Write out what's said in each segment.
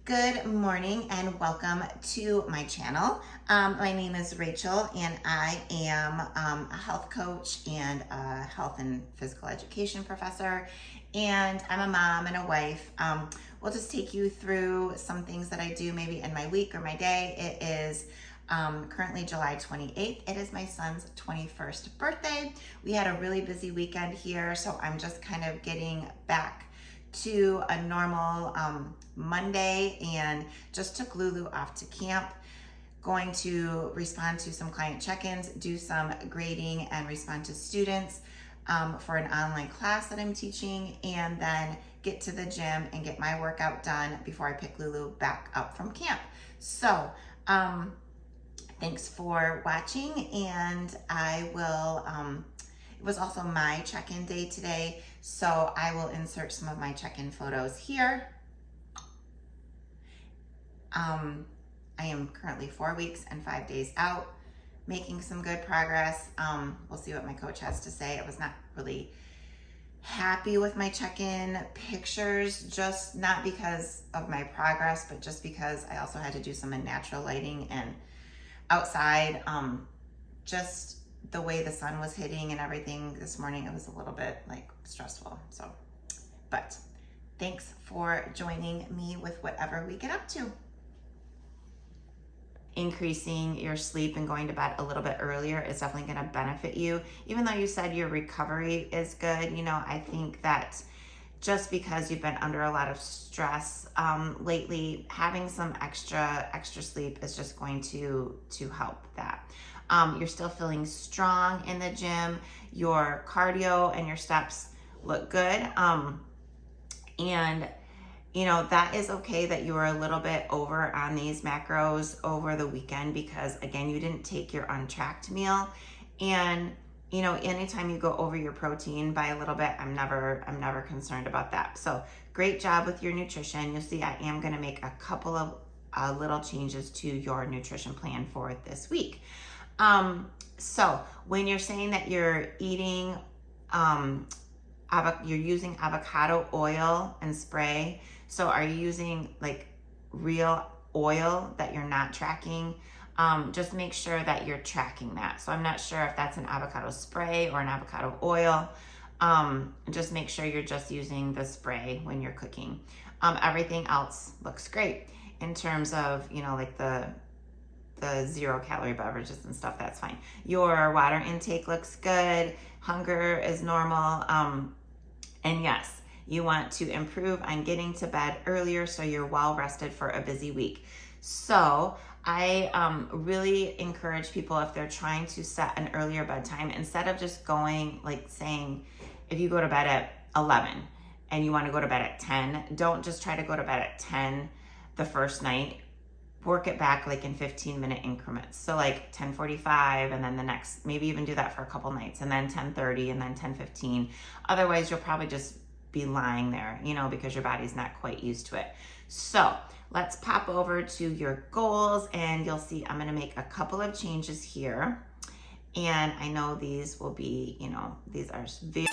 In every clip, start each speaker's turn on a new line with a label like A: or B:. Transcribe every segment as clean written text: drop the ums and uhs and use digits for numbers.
A: Good morning and welcome to my channel. My name is Rachel and I am a health coach and a health and physical education professor, and I'm a mom and a wife. We'll just take you through some things that I do maybe in my week or my day. It is currently July 28th. It is my son's 21st birthday. We had a really busy weekend here, so I'm just kind of getting back to a normal Monday and just took Lulu off to camp. Going to respond to some client check-ins, do some grading and respond to students for an online class that I'm teaching, and then get to the gym and get my workout done before I pick Lulu back up from camp. So thanks for watching, and I will it was also my check-in day today, so I will insert some of my check-in photos here. I am currently 4 weeks and 5 days out, making some good progress. We'll see what my coach has to say. I was not really happy with my check-in pictures, just not because of my progress, but just because I also had to do some in natural lighting and outside. Just the way the sun was hitting and everything this morning, it was a little bit like stressful. So, but thanks for joining me with whatever we get up to. Increasing your sleep and going to bed a little bit earlier is definitely going to benefit you. Even though you said your recovery is good, you know, I think that just because you've been under a lot of stress lately, having some extra sleep is just going to help that. You're still feeling strong in the gym. Your cardio and your steps look good. And you know, that is okay that you were a little bit over on these macros over the weekend because, again, you didn't take your untracked meal. And, you know, anytime you go over your protein by a little bit, I'm never concerned about that. So great job with your nutrition. You'll see I am going to make a couple of little changes to your nutrition plan for this week. So when you're saying that you're eating, you're using avocado oil and spray, so are you using like real oil that you're not tracking? Just make sure that you're tracking that. So I'm not sure if that's an avocado spray or an avocado oil. Just make sure you're just using the spray when you're cooking. Everything else looks great in terms of, you know, like the 0-calorie beverages and stuff. That's fine. Your water intake looks good. Hunger is normal. And yes, you want to improve on getting to bed earlier so you're well rested for a busy week. So I really encourage people, if they're trying to set an earlier bedtime, instead of just going, like saying, if you go to bed at 11 and you want to go to bed at 10, don't just try to go to bed at 10 the first night. Work it back like in 15-minute increments. So like 10:45 and then the next, maybe even do that for a couple nights, and then 10:30 and then 10:15. Otherwise, you'll probably just be lying there, you know, because your body's not quite used to it. So let's pop over to your goals, and you'll see I'm gonna make a couple of changes here. And I know these will be, you know, these are very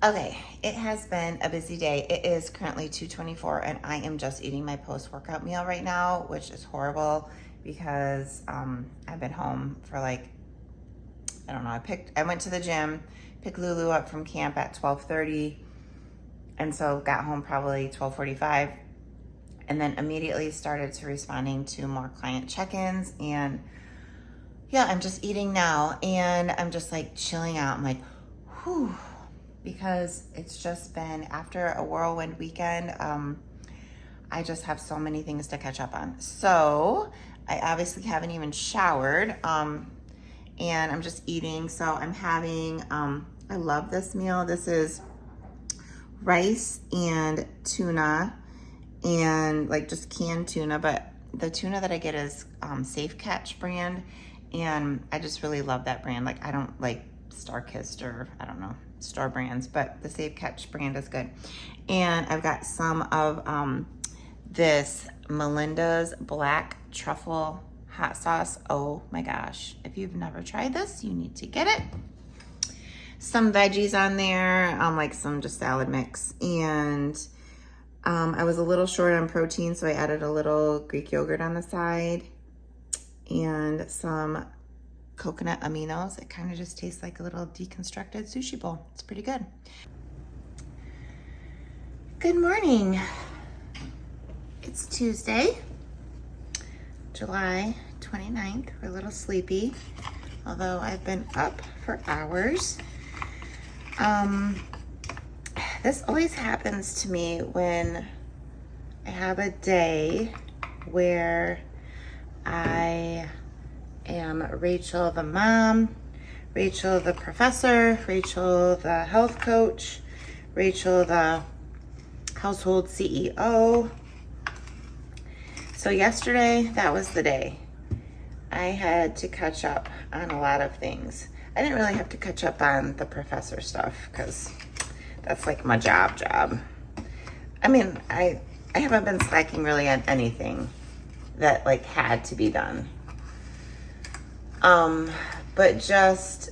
A: okay, it has been a busy day. It is currently 2:24 and I am just eating my post-workout meal right now, which is horrible because I've been home for like, I don't know, I went to the gym, picked Lulu up from camp at 12:30, and so got home probably 12:45, and then immediately started to responding to more client check-ins. And yeah, I'm just eating now and I'm just like chilling out. I'm like, whew. Because it's just been, after a whirlwind weekend, I just have so many things to catch up on. So I obviously haven't even showered, and I'm just eating. So I'm having, I love this meal. This is rice and tuna, and like just canned tuna, but the tuna that I get is Safe Catch brand, and I just really love that brand. Like, I don't like Starkist or I don't know, store brands, but the Safe Catch brand is good. And I've got some of this Melinda's Black Truffle Hot Sauce. Oh my gosh. If you've never tried this, you need to get it. Some veggies on there, like some just salad mix. And I was a little short on protein, so I added a little Greek yogurt on the side and some coconut aminos. It kind of just tastes like a little deconstructed sushi bowl. It's pretty good. Good morning. It's Tuesday, July 29th. We're a little sleepy, although I've been up for hours. This always happens to me when I have a day where I am Rachel the mom, Rachel the professor, Rachel the health coach, Rachel the household CEO. So yesterday, that was the day. I had to catch up on a lot of things. I didn't really have to catch up on the professor stuff because that's like my job. I mean, I haven't been slacking really on anything that like had to be done. But just,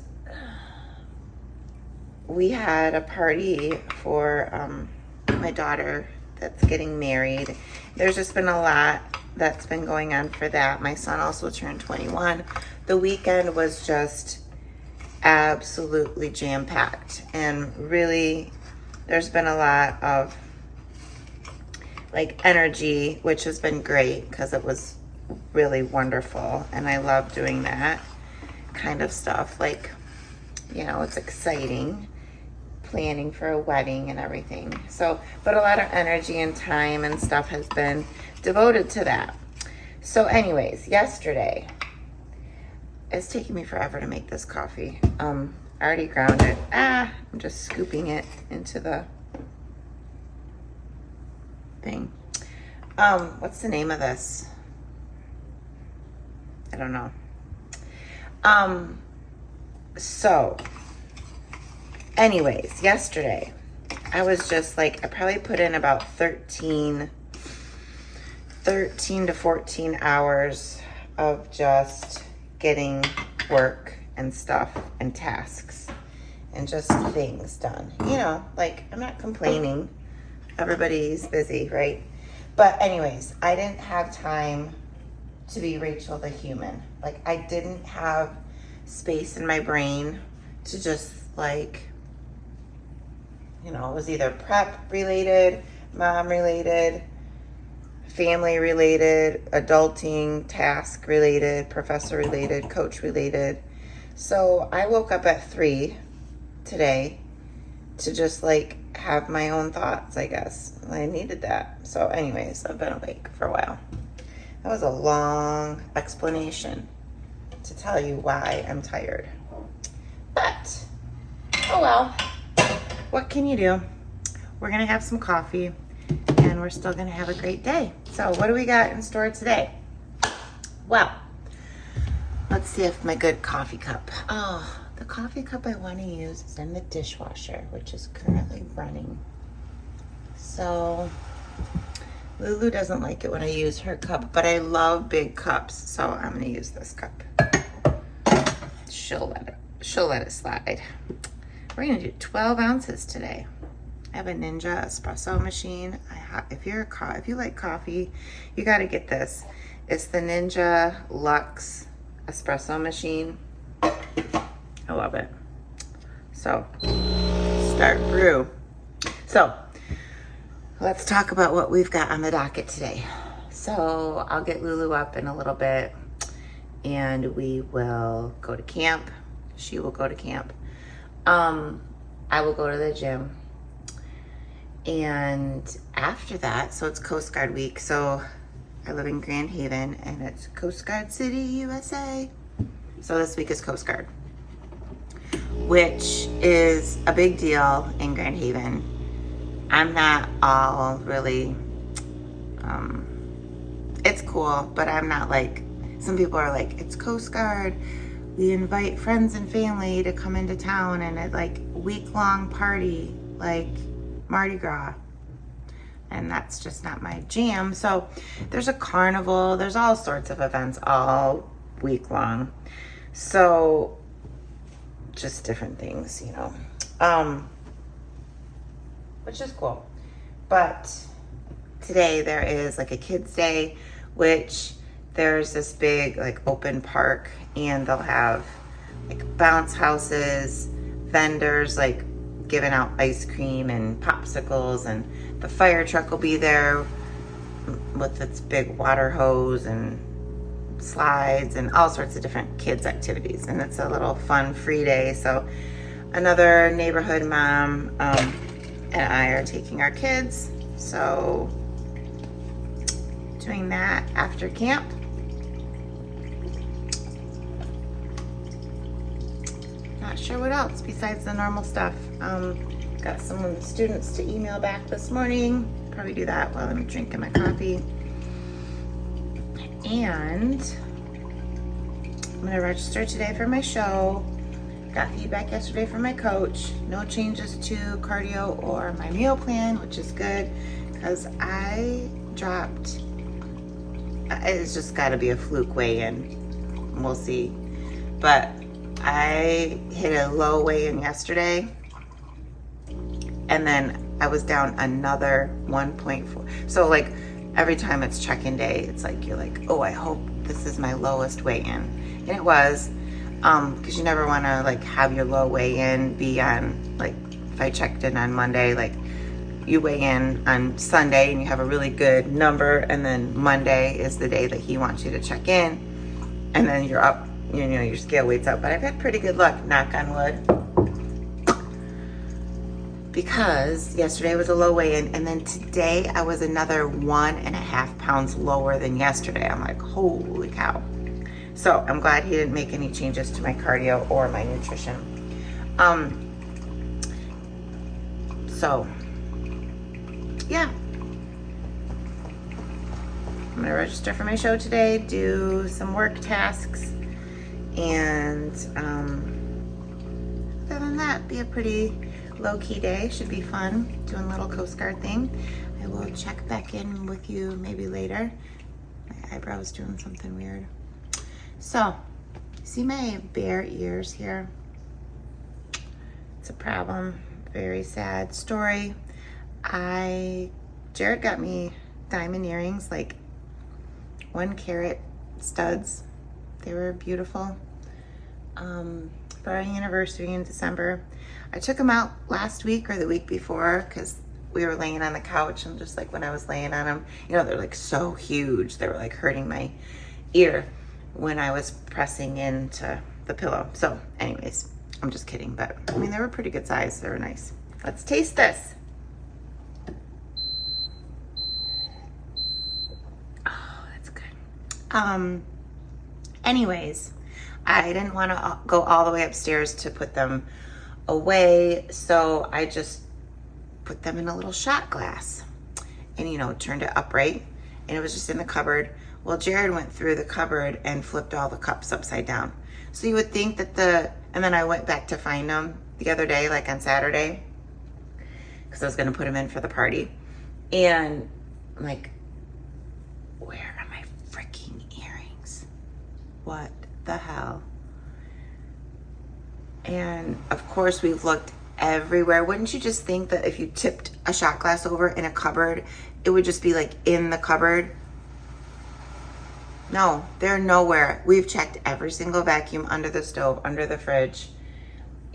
A: we had a party for my daughter that's getting married. There's just been a lot that's been going on for that. My son also turned 21. The weekend was just absolutely jam-packed, and really there's been a lot of like energy, which has been great because it was really wonderful, and I love doing that kind of stuff. Like, you know, it's exciting planning for a wedding and everything. So, but a lot of energy and time and stuff has been devoted to that. So anyways, yesterday, it's taking me forever to make this coffee. I already ground it. I'm just scooping it into the thing. What's the name of this? I don't know. So anyways, yesterday, I was just like, I probably put in about 13 to 14 hours of just getting work and stuff and tasks and just things done. You know, like, I'm not complaining. Everybody's busy, right? But anyways, I didn't have time to be Rachel the human. Like, I didn't have space in my brain to just like, you know, it was either prep related, mom related, family related, adulting, task related, professor related, coach related. So I woke up at 3 today to just like have my own thoughts, I guess. I needed that. So anyways, I've been awake for a while. That was a long explanation to tell you why I'm tired. But, oh well. What can you do? We're gonna have some coffee and we're still gonna have a great day. So what do we got in store today? Well, let's see if my good coffee cup. Oh, the coffee cup I wanna use is in the dishwasher, which is currently running. So Lulu doesn't like it when I use her cup, but I love big cups, so I'm gonna use this cup. She'll let it slide. We're gonna do 12 ounces today. I have a Ninja espresso machine. If you like coffee, you gotta get this. It's the Ninja Luxe espresso machine. I love it. So, start brew. So, let's talk about what we've got on the docket today. So, I'll get Lulu up in a little bit and we will go to camp. She will go to camp. I will go to the gym. And after that, so it's Coast Guard week. So I live in Grand Haven and it's Coast Guard City, USA. So this week is Coast Guard, which is a big deal in Grand Haven. I'm not all really, it's cool, but I'm not like, some people are like, it's Coast Guard. We invite friends and family to come into town and it's like week-long party, like Mardi Gras. and that's just not my jam. So there's a carnival, there's all sorts of events all week long. So just different things, you know, which is cool. But today there is like a kids day, which there's this big like open park, and they'll have like bounce houses, vendors like giving out ice cream and popsicles, and the fire truck will be there with its big water hose and slides and all sorts of different kids activities. And it's a little fun free day. So another neighborhood mom and I are taking our kids, so doing that after camp. Not sure what else besides the normal stuff. Got some of the students to email back this morning. Probably do that while I'm drinking my coffee. And I'm gonna register today for my show. Got feedback yesterday from my coach. No changes to cardio or my meal plan, which is good because I dropped, it's just gotta be a fluke weigh-in. We'll see. But I hit a low weigh-in yesterday, and then I was down another 1.4. So like every time it's check-in day, it's like you're like, oh, I hope this is my lowest weigh-in. And it was, because you never want to like have your low weigh-in be on, like if I checked in on Monday, like you weigh in on Sunday and you have a really good number, and then Monday is the day that he wants you to check in, and then you're up, you know, your scale weight's up. But I've had pretty good luck, knock on wood, because yesterday was a low weigh-in, and then today I was another 1.5 pounds lower than yesterday. I'm like, holy cow. So I'm glad he didn't make any changes to my cardio or my nutrition. So yeah, I'm gonna register for my show today, do some work tasks, and other than that, be a pretty low-key day. Should be fun, doing a little Coast Guard thing. I will check back in with you maybe later. My eyebrow's doing something weird. So, see my bare ears here? It's a problem, very sad story. Jared got me diamond earrings, like 1 carat studs. They were beautiful. For our anniversary in December. I took them out last week or the week before because we were laying on the couch, and just like when I was laying on them, you know, they're like so huge. They were like hurting my ear when I was pressing into the pillow. So anyways, I'm just kidding, but I mean, they were pretty good size. They were nice. Let's taste this. Oh, that's good. Anyways, I didn't want to go all the way upstairs to put them away, so I just put them in a little shot glass and, you know, turned it upright, and it was just in the cupboard. Well, Jared went through the cupboard and flipped all the cups upside down. So you would think that and then I went back to find them the other day, like on Saturday, because I was going to put them in for the party. And I'm like, where are my freaking earrings? What the hell? And of course we've looked everywhere. Wouldn't you just think that if you tipped a shot glass over in a cupboard, it would just be like in the cupboard? No, they're nowhere. We've checked every single vacuum, under the stove, under the fridge.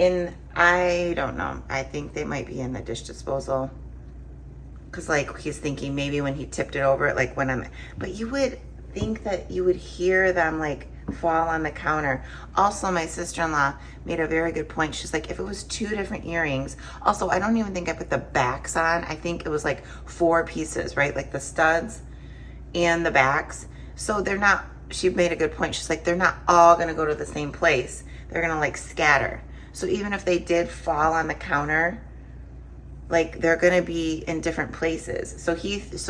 A: I don't know. I think they might be in the dish disposal. Cause like he's thinking maybe when he tipped it over, like but you would think that you would hear them like fall on the counter. Also, my sister-in-law made a very good point. She's like, if it was 2 different earrings, also, I don't even think I put the backs on. I think it was like 4 pieces, right? Like the studs and the backs. So they're not, she made a good point. She's like, they're not all gonna go to the same place. They're gonna like scatter. So even if they did fall on the counter, like they're gonna be in different places. So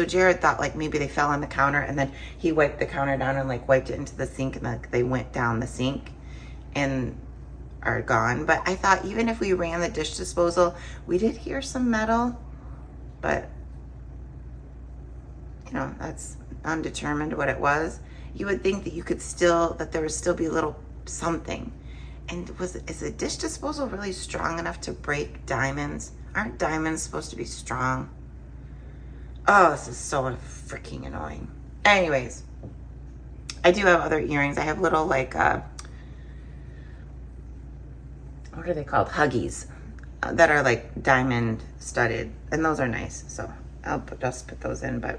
A: Jared thought like maybe they fell on the counter, and then he wiped the counter down and like wiped it into the sink, and like they went down the sink and are gone. But I thought even if we ran the dish disposal, we did hear some metal, but you know, that's undetermined what it was. You would think that you could still, that there would still be a little something. And is a dish disposal really strong enough to break diamonds? Aren't diamonds supposed to be strong? Oh, this is so freaking annoying. Anyways, I do have other earrings. I have little like, what are they called? Huggies that are like diamond studded. And those are nice. So I'll just put those in. But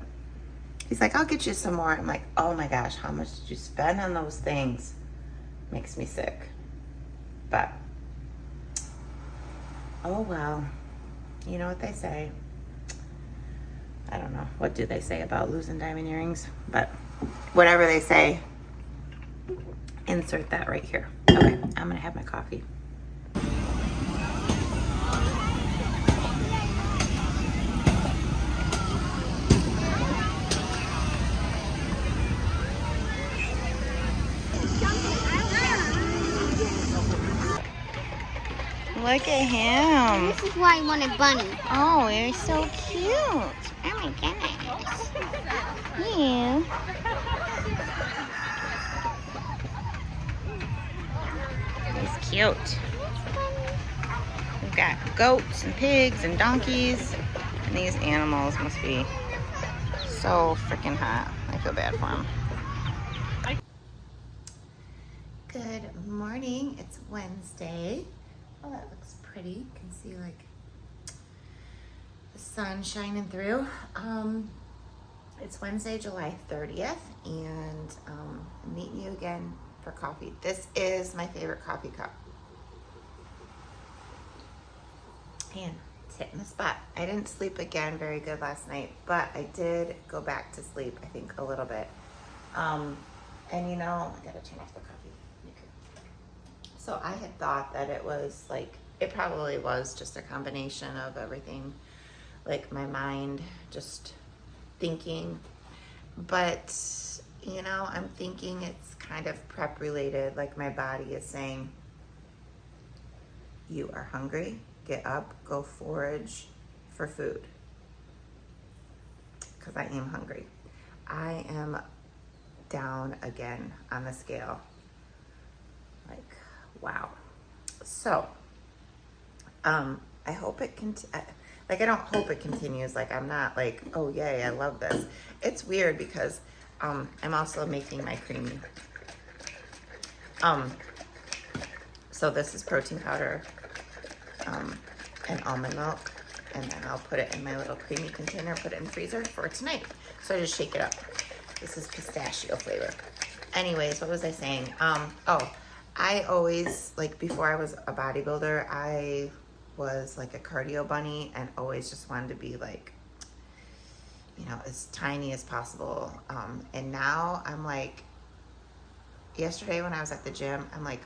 A: he's like, I'll get you some more. I'm like, oh my gosh, how much did you spend on those things? Makes me sick. But, oh well. You know what they say. I don't know. What do they say about losing diamond earrings? But whatever they say, insert that right here. Okay, I'm gonna have my coffee. Look at him.
B: This is why I wanted Bunny.
A: Oh, you're so cute. Oh my goodness. You. He's cute. We've got goats and pigs and donkeys. And these animals must be so freaking hot. I feel bad for them. Good morning. It's Wednesday. Oh, that looks pretty. You can see like the sun shining through. It's Wednesday, July 30th, and I'm meeting you again for coffee. This is my favorite coffee cup. And it's hitting the spot. I didn't sleep again very good last night, but I did go back to sleep, I think, a little bit. And you know, I gotta turn off the coffee. So I had thought that it was like, it probably was just a combination of everything, like my mind just thinking. But, you know, I'm thinking it's kind of prep related, like my body is saying, you are hungry, get up, go forage for food. Because I am hungry. I am down again on the scale. Like, wow. So, I hope it like, I don't hope it continues. Like, I'm not like, oh yay, I love this. It's weird because, I'm also making my creamy. So this is protein powder, and almond milk. And then I'll put it in my little creamy container, put it in the freezer for tonight. So I just shake it up. This is pistachio flavor. Anyways, what was I saying? Oh, I always, like before I was a bodybuilder, I was like a cardio bunny and always just wanted to be like, you know, as tiny as possible. And now I'm like, yesterday when I was at the gym, I'm like,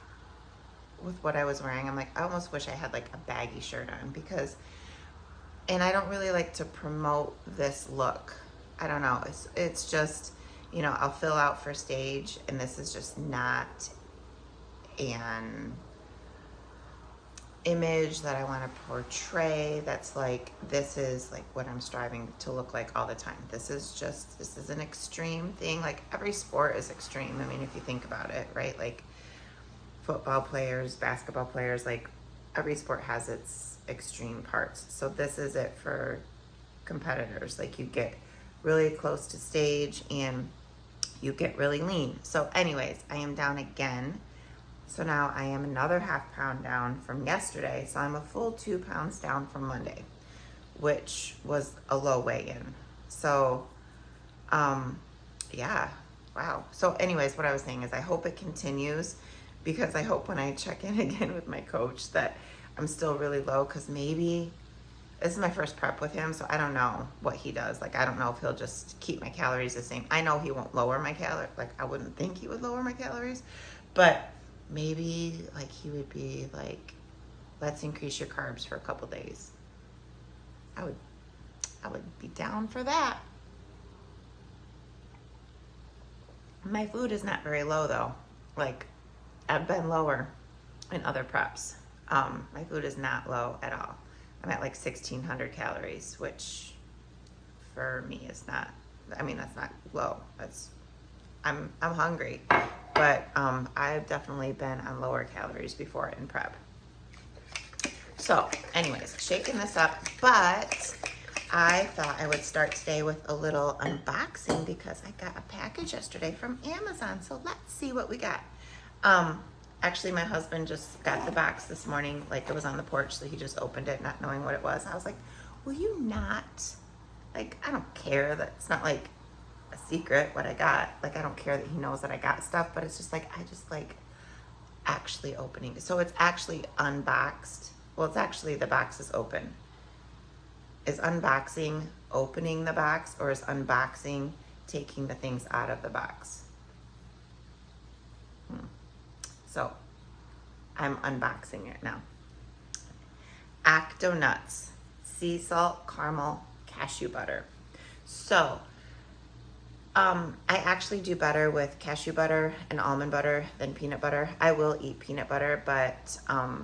A: with what I was wearing, I'm like, I almost wish I had like a baggy shirt on because, and I don't really like to promote this look. I don't know. It's just, you know, I'll fill out for stage and this is just not an image that I want to portray. That's like, this is like what I'm striving to look like all the time. This is an extreme thing. Like every sport is extreme. I mean, if you think about it, right? Like football players, basketball players, like every sport has its extreme parts. So this is it for competitors. Like you get really close to stage and you get really lean. So anyways, I am down again. So now I am another half pound down from yesterday. So I'm a full 2 pounds down from Monday, which was a low weigh-in. So, yeah, wow. So anyways, what I was saying is I hope it continues because I hope when I check in again with my coach that I'm still really low because maybe this is my first prep with him. So I don't know what he does. Like, I don't know if he'll just keep my calories the same. I know he won't lower my calories. Like, I wouldn't think he would lower my calories, but maybe like he would be like, let's increase your carbs for a couple days. I would be down for that. My food is not very low though. Like I've been lower in other preps. My food is not low at all. I'm at like 1,600 calories, which for me is not I mean, that's not low. That's, I'm hungry, but I've definitely been on lower calories before in prep. So anyways, shaking this up, but I thought I would start today with a little unboxing because I got a package yesterday from Amazon. So let's see what we got. Actually, my husband just got the box this morning, like it was on the porch, so he just opened it not knowing what it was. I was like, will you not? Like, I don't care that it's not like a secret what I got. Like, I don't care that he knows that I got stuff, but it's just like, I just like actually opening it. So it's actually unboxed. Well, it's actually, the box is open. Is unboxing opening the box, or is unboxing taking the things out of the box? So I'm unboxing it now. Acto Nuts, sea salt, caramel, cashew butter. So I actually do better with cashew butter and almond butter than peanut butter. I will eat peanut butter, but I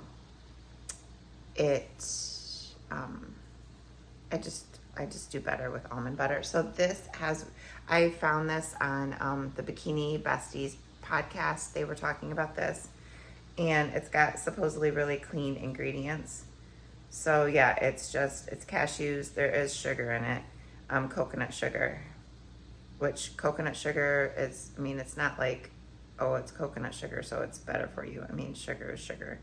A: just do better with almond butter. So this has, I found this on the Bikini Besties podcast. They were talking about this, and it's got supposedly really clean ingredients. So yeah, it's cashews. There is sugar in it, coconut sugar, which coconut sugar is, I mean, it's not like, oh, it's coconut sugar, so it's better for you. I mean, sugar is sugar.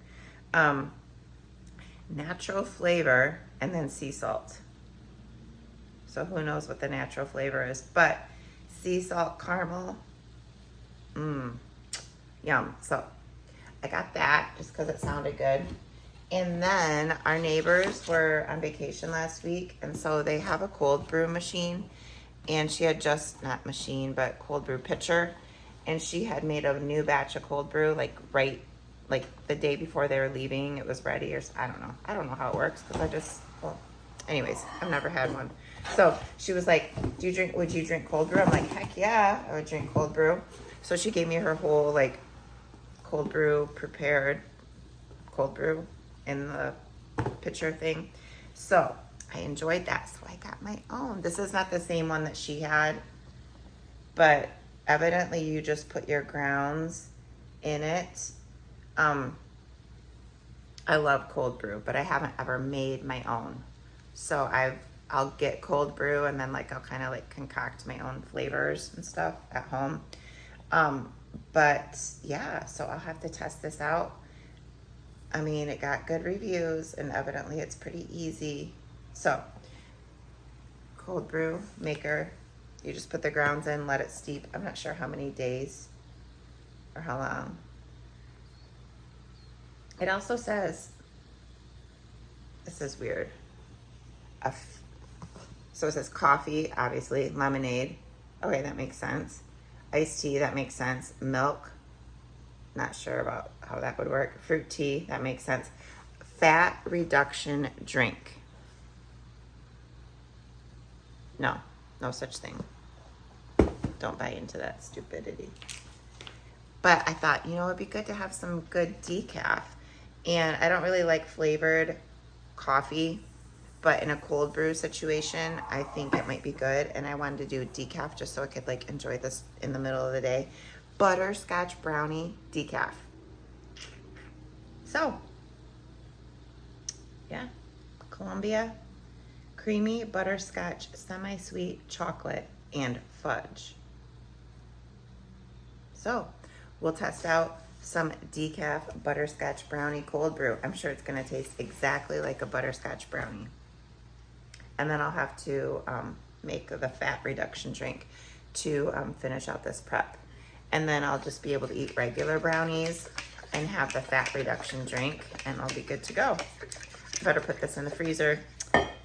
A: Natural flavor, and then sea salt. So who knows what the natural flavor is, but sea salt, caramel, yum. So I got that just because it sounded good. And then our neighbors were on vacation last week, and so they have a cold brew machine, and she had just, not machine, but cold brew pitcher, and she had made a new batch of cold brew, like the day before they were leaving, it was ready, or I don't know how it works, because anyways, I've never had one. So she was like, would you drink cold brew? I'm like, heck yeah, I would drink cold brew. So she gave me her whole like cold brew prepared cold brew in the pitcher thing. So I enjoyed that. So I got my own. This is not the same one that she had, but evidently you just put your grounds in it. I love cold brew, but I haven't ever made my own. So I'll get cold brew, and then like I'll kind of like concoct my own flavors and stuff at home. But yeah, so I'll have to test this out. I mean, it got good reviews, and evidently it's pretty easy. So cold brew maker, you just put the grounds in, let it steep. I'm not sure how many days or how long. It also says, this is weird. So it says coffee, obviously, lemonade. Okay, that makes sense. Iced tea, that makes sense. Milk, not sure about how that would work. Fruit tea, that makes sense. Fat reduction drink. No such thing. Don't buy into that stupidity. But I thought, it'd be good to have some good decaf. And I don't really like flavored coffee, but in a cold brew situation, I think it might be good. And I wanted to do decaf just so I could like enjoy this in the middle of the day. Butterscotch brownie decaf. So, yeah, Columbia, creamy butterscotch, semi-sweet chocolate, and fudge. So, we'll test out some decaf butterscotch brownie cold brew. I'm sure it's gonna taste exactly like a butterscotch brownie. And then I'll have to make the fat reduction drink to finish out this prep. And then I'll just be able to eat regular brownies and have the fat reduction drink, and I'll be good to go. Better put this in the freezer,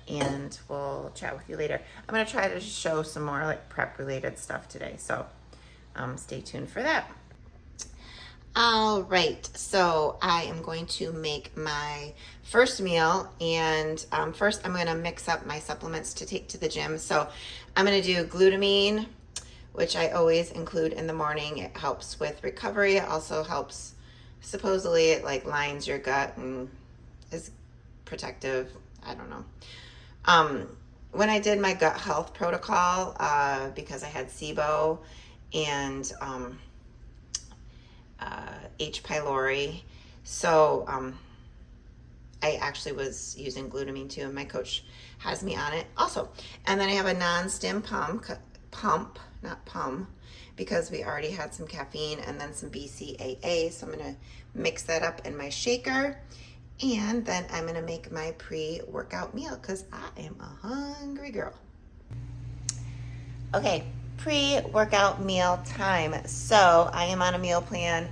A: and we'll chat with you later. I'm gonna try to show some more like prep related stuff today, so stay tuned for that. All right, so I am going to make my first meal, and first I'm going to mix up my supplements to take to the gym. So I'm going to do glutamine, which I always include in the morning. It helps with recovery. It also helps, supposedly it like lines your gut and is protective. I don't know. when I did my gut health protocol, because I had SIBO and H. pylori, so I actually was using glutamine too, and my coach has me on it also. And then I have a non-stim pump, not pump, because we already had some caffeine and then some BCAA. So I'm gonna mix that up in my shaker, and then I'm gonna make my pre-workout meal because I am a hungry girl. Okay, pre-workout meal time. So I am on a meal plan.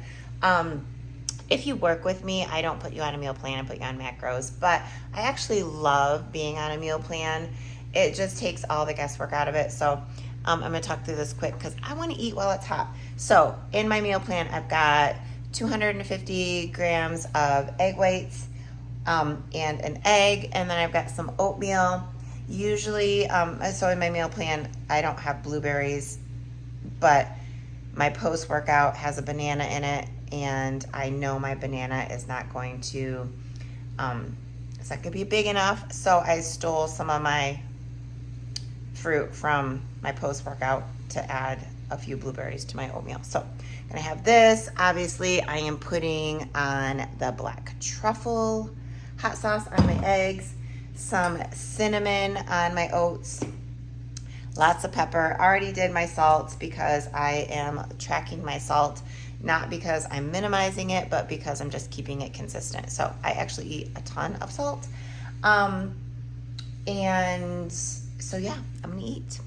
A: If you work with me, I don't put you on a meal plan, I put you on macros, but I actually love being on a meal plan. It just takes all the guesswork out of it. So I'm gonna talk through this quick because I wanna eat while it's hot. So in my meal plan, I've got 250 grams of egg whites and an egg, and then I've got some oatmeal. Usually, so in my meal plan, I don't have blueberries, but my post-workout has a banana in it, and I know my banana is not going to, it's not gonna be big enough, so I stole some of my fruit from my post-workout to add a few blueberries to my oatmeal. So I'm gonna have this. Obviously, I am putting on the black truffle hot sauce on my eggs, some cinnamon on my oats, lots of pepper. Already did my salt because I am tracking my salt, not because I'm minimizing it, but because I'm just keeping it consistent. So I actually eat a ton of salt. And so yeah, I'm gonna eat.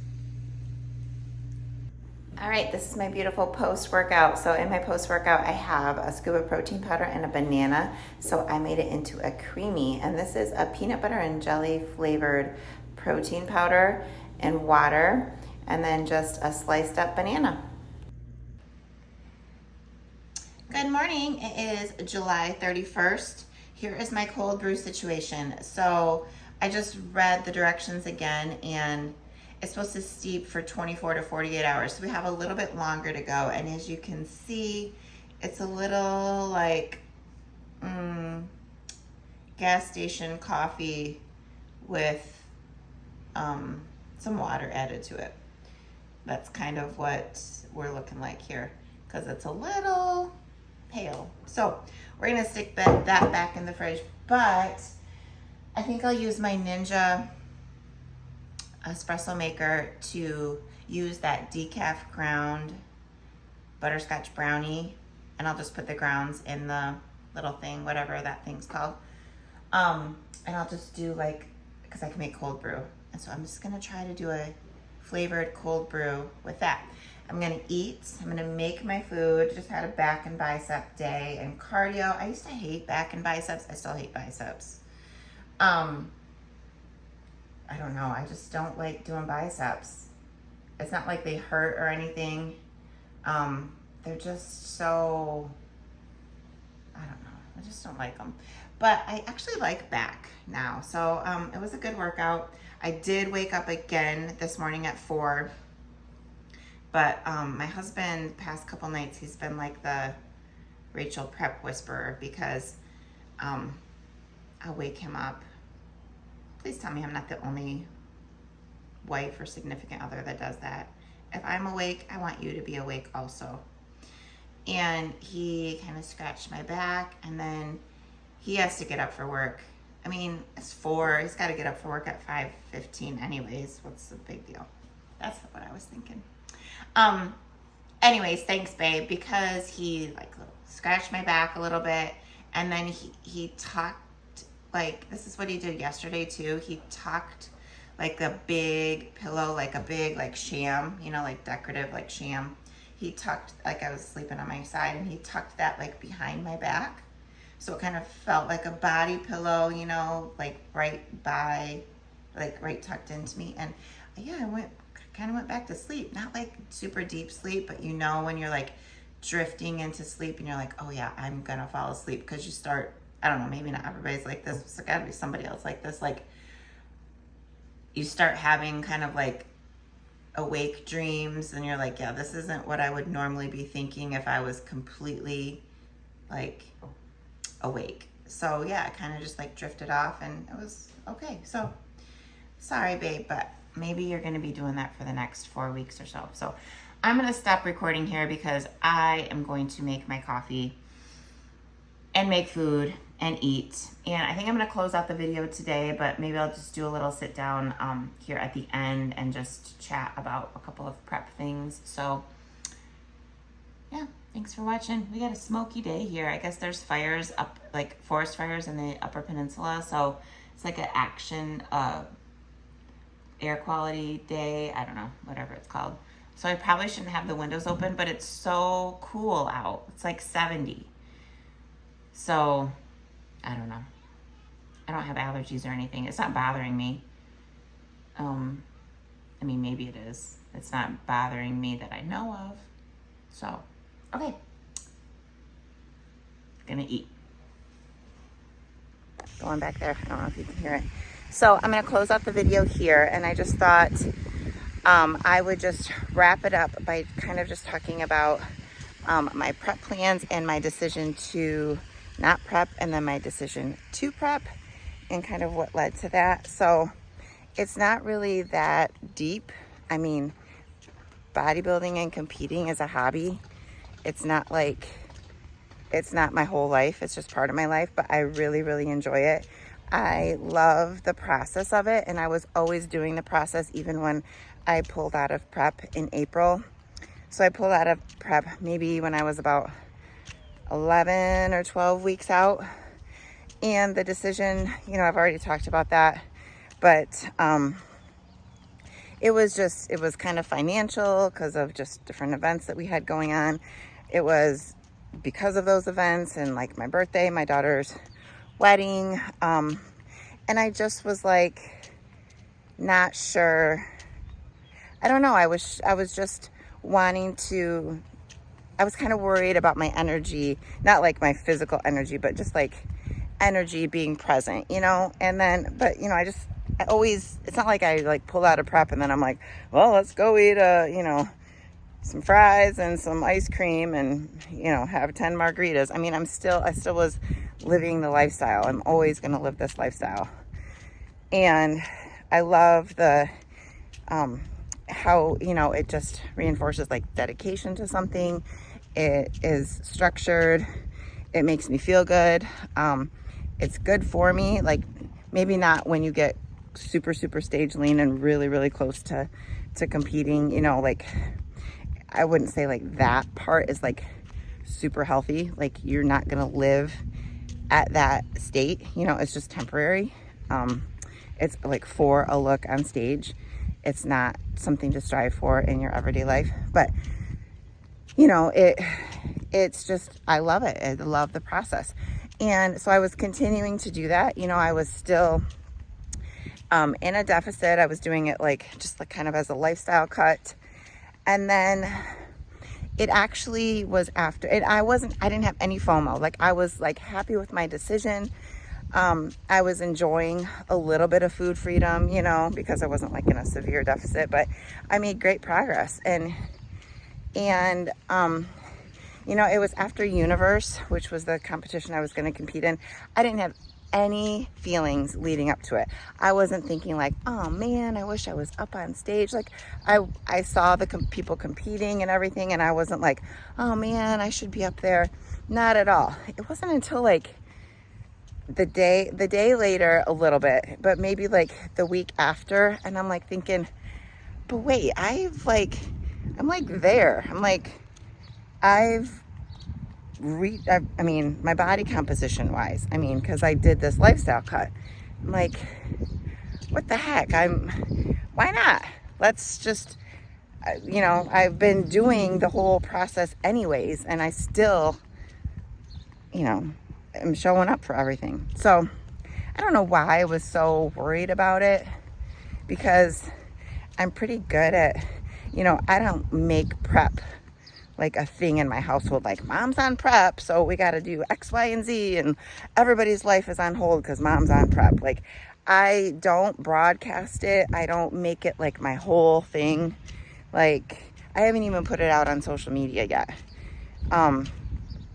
A: All right, this is my beautiful post-workout. So in my post-workout, I have a scoop of protein powder and a banana. So I made it into a creamy, and this is a peanut butter and jelly flavored protein powder and water, and then just a sliced up banana. Good morning, it is July 31st. Here is my cold brew situation. So I just read the directions again, and it's supposed to steep for 24 to 48 hours. So we have a little bit longer to go. And as you can see, it's a little like gas station coffee with some water added to it. That's kind of what we're looking like here because it's a little pale. So we're gonna stick that back in the fridge, but I think I'll use my Ninja espresso maker to use that decaf ground butterscotch brownie, and I'll just put the grounds in the little thing, whatever that thing's called. And I'll just do like, because I can make cold brew, and so I'm just gonna try to do a flavored cold brew with that. I'm gonna eat, I'm gonna make my food. Just had a back and bicep day and cardio. I used to hate back and biceps, I still hate biceps. I don't know, I just don't like doing biceps. It's not like they hurt or anything. They're just so, I don't know, I just don't like them. But I actually like back now. So it was a good workout. I did wake up again this morning at 4. But my husband, past couple nights, he's been like the Rachel prep whisperer because I'll wake him up. Please tell me I'm not the only wife or significant other that does that. If I'm awake, I want you to be awake also. And he kind of scratched my back, and then he has to get up for work. I mean, it's 4. He's got to get up for work at 5:15 anyways. What's the big deal? That's what I was thinking. Anyways, thanks, babe, because he like scratched my back a little bit, and then he tucked, like, this is what he did yesterday too. He tucked like a big pillow, like a big like sham, you know, like decorative like sham. He tucked, like I was sleeping on my side, and he tucked that like behind my back. So it kind of felt like a body pillow, you know, like right tucked into me. And yeah, I kind of went back to sleep. Not like super deep sleep, but you know when you're like drifting into sleep and you're like, oh yeah, I'm gonna fall asleep, because you start, I don't know, maybe not everybody's like this, there's gotta be somebody else like this, like you start having kind of like awake dreams, and you're like, yeah, this isn't what I would normally be thinking if I was completely like awake. So yeah, I kind of just like drifted off, and it was okay. So Sorry, babe, but maybe you're going to be doing that for the next 4 weeks or so. So I'm going to stop recording here because I am going to make my coffee and make food and eat. And I think I'm going to close out the video today, but maybe I'll just do a little sit down here at the end and just chat about a couple of prep things. So yeah, thanks for watching. We got a smoky day here. I guess there's fires up, like forest fires in the Upper Peninsula. So it's like an action air quality day. I don't know, whatever it's called. So I probably shouldn't have the windows open, but it's so cool out. It's like 70. So I don't know. I don't have allergies or anything. It's not bothering me. I mean, maybe it is. It's not bothering me that I know of. So, okay. Gonna eat. Going back there. I don't know if you can hear it. So I'm gonna close out the video here, and I just thought I would just wrap it up by kind of just talking about my prep plans and my decision to not prep, and then my decision to prep and kind of what led to that. So it's not really that deep. I mean, bodybuilding and competing is a hobby. It's not my whole life. It's just part of my life, but I really, really enjoy it. I love the process of it, and I was always doing the process even when I pulled out of prep in April. So I pulled out of prep maybe when I was about 11 or 12 weeks out. And the decision, you know, I've already talked about that, but it was kind of financial because of just different events that we had going on. It was because of those events and like my birthday, my daughter's wedding. And I just was like, not sure. I don't know. I was just wanting to, I was kind of worried about my energy, not like my physical energy, but just like energy being present, you know? And then, but you know, I always, it's not like I like pull out a prep and then I'm like, well, let's go eat you know, some fries and some ice cream and, you know, have 10 margaritas. I mean, I still was living the lifestyle. I'm always going to live this lifestyle. And I love the, how, you know, it just reinforces like dedication to something. It is structured. It makes me feel good. It's good for me. Like maybe not when you get super, super stage lean and really, really close to competing, you know, like I wouldn't say like that part is like super healthy. Like you're not going to live at that state, you know, it's just temporary. It's like for a look on stage. It's not something to strive for in your everyday life, but you know, it's just, I love it. I love the process. And so I was continuing to do that. You know, I was still in a deficit. I was doing it like, just like kind of as a lifestyle cut. And then it actually was after it. I didn't have any FOMO. Like I was like happy with my decision. I was enjoying a little bit of food freedom, you know, because I wasn't like in a severe deficit, but I made great progress. And you know, it was after Universe, which was the competition I was going to compete in. I didn't have any feelings leading up to it. I wasn't thinking like, oh man, I wish I was up on stage. Like I saw the people competing and everything, and I wasn't like, oh man, I should be up there. Not at all. It wasn't until like the day later a little bit, but maybe like the week after, and I'm like thinking, but wait, I'm like there. I'm like, I mean, my body composition wise, I mean, because I did this lifestyle cut. I'm like, what the heck? Why not? Let's just, you know, I've been doing the whole process anyways, and I still, you know, am showing up for everything. So I don't know why I was so worried about it, because I'm pretty good at, you know, I don't make prep like a thing in my household, like mom's on prep, so we got to do X, Y, and Z, and everybody's life is on hold because mom's on prep. Like I don't broadcast it. I don't make it like my whole thing. Like I haven't even put it out on social media yet.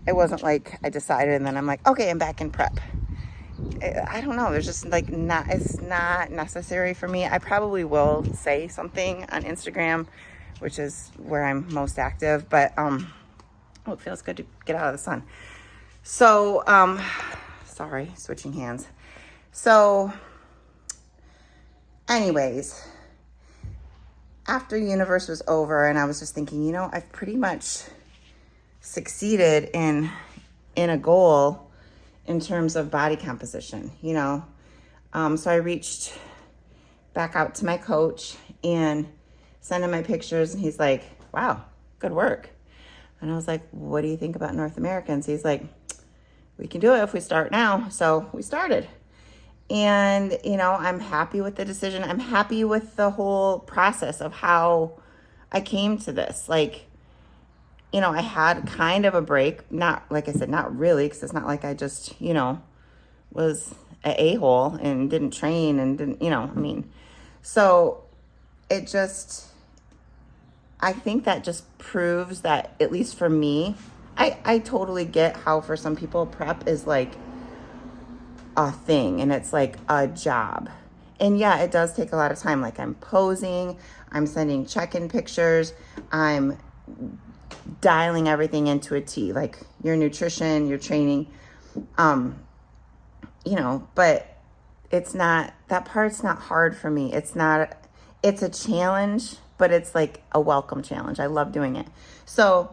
A: It wasn't like I decided and then I'm like, okay, I'm back in prep. I don't know. There's just like it's not necessary for me. I probably will say something on Instagram, which is where I'm most active, but oh, it feels good to get out of the sun. So, sorry, switching hands. So, anyways, after Universe was over, and I was just thinking, you know, I've pretty much succeeded in a goal in terms of body composition, you know. So I reached back out to my coach and sent him my pictures, and he's like, wow, good work. And I was like, what do you think about North Americans? He's like, we can do it if we start now. So we started. And, you know, I'm happy with the decision. I'm happy with the whole process of how I came to this. Like, you know, I had kind of a break. Not, like I said, not really, because it's not like I just, you know, was an a-hole and didn't train and didn't, you know, I mean. So it just, I think that just proves that, at least for me, I totally get how for some people prep is like a thing and it's like a job. And yeah, it does take a lot of time. Like I'm posing, I'm sending check-in pictures, I'm dialing everything into a T, like your nutrition, your training, you know, but it's not, that part's not hard for me. It's not, it's a challenge, but it's like a welcome challenge. I love doing it. So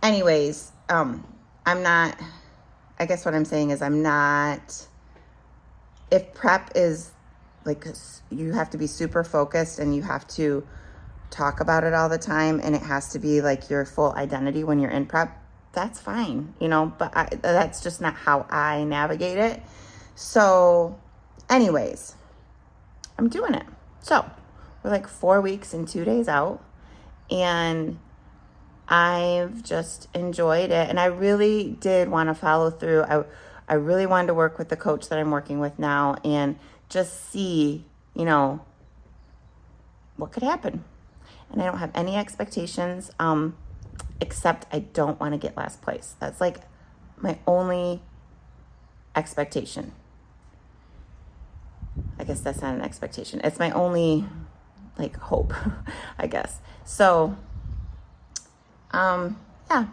A: anyways, I'm not, I guess what I'm saying is I'm not, if prep is like, you have to be super focused and you have to talk about it all the time and it has to be like your full identity when you're in prep, that's fine, you know, but that's just not how I navigate it. So anyways, I'm doing it. So we're like 4 weeks and 2 days out, and I've just enjoyed it. And I really did want to follow through. I really wanted to work with the coach that I'm working with now and just see, you know, what could happen. And I don't have any expectations, except I don't want to get last place. That's like my only expectation. I guess that's not an expectation. It's my only like hope, I guess. So, yeah.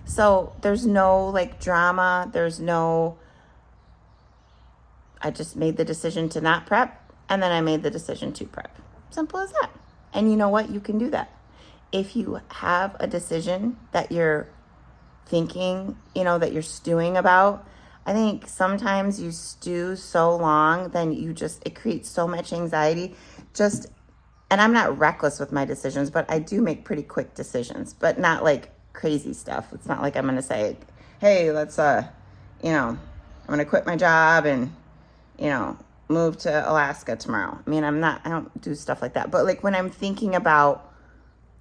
A: So there's no like drama. There's no, I just made the decision to not prep, and then I made the decision to prep. Simple as that. And you know what? You can do that. If you have a decision that you're thinking, you know, that you're stewing about, I think sometimes you stew so long, then you just, it creates so much anxiety. Just, and I'm not reckless with my decisions, but I do make pretty quick decisions, but not like crazy stuff. It's not like I'm going to say, hey, let's, you know, I'm going to quit my job and, you know, move to Alaska tomorrow. I mean, I don't do stuff like that. But like when I'm thinking about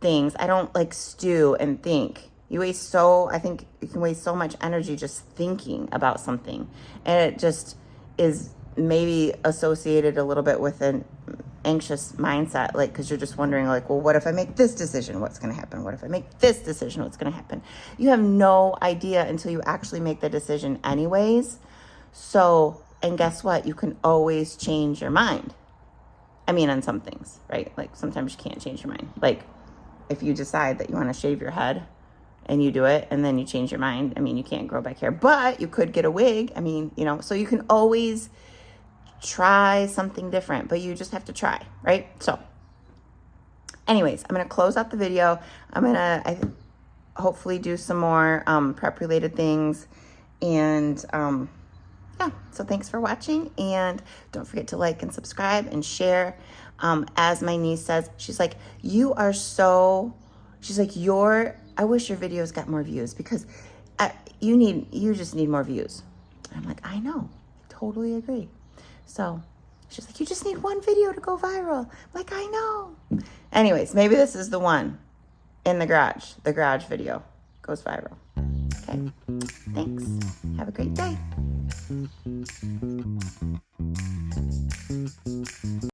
A: things, I don't like stew and think. I think you can waste so much energy just thinking about something. And it just is maybe associated a little bit with an anxious mindset, like, because you're just wondering, like, well, what if I make this decision? What's going to happen? What if I make this decision? What's going to happen? You have no idea until you actually make the decision anyways. So, and guess what? You can always change your mind. I mean, on some things, right? Like sometimes you can't change your mind. Like if you decide that you want to shave your head and you do it and then you change your mind, I mean, you can't grow back hair, but you could get a wig. I mean, you know, so you can always try something different, but you just have to try, right? So anyways, I'm going to close out the video. I'm going to hopefully do some more prep related things. And yeah, so thanks for watching. And don't forget to like and subscribe and share. As my niece says, she's like, you are so, she's like, I wish your videos got more views because you just need more views. And I'm like, I know, I totally agree. So she's like, you just need one video to go viral. I'm like, I know. Anyways, maybe this is the one in the garage video goes viral. Okay, thanks. Have a great day.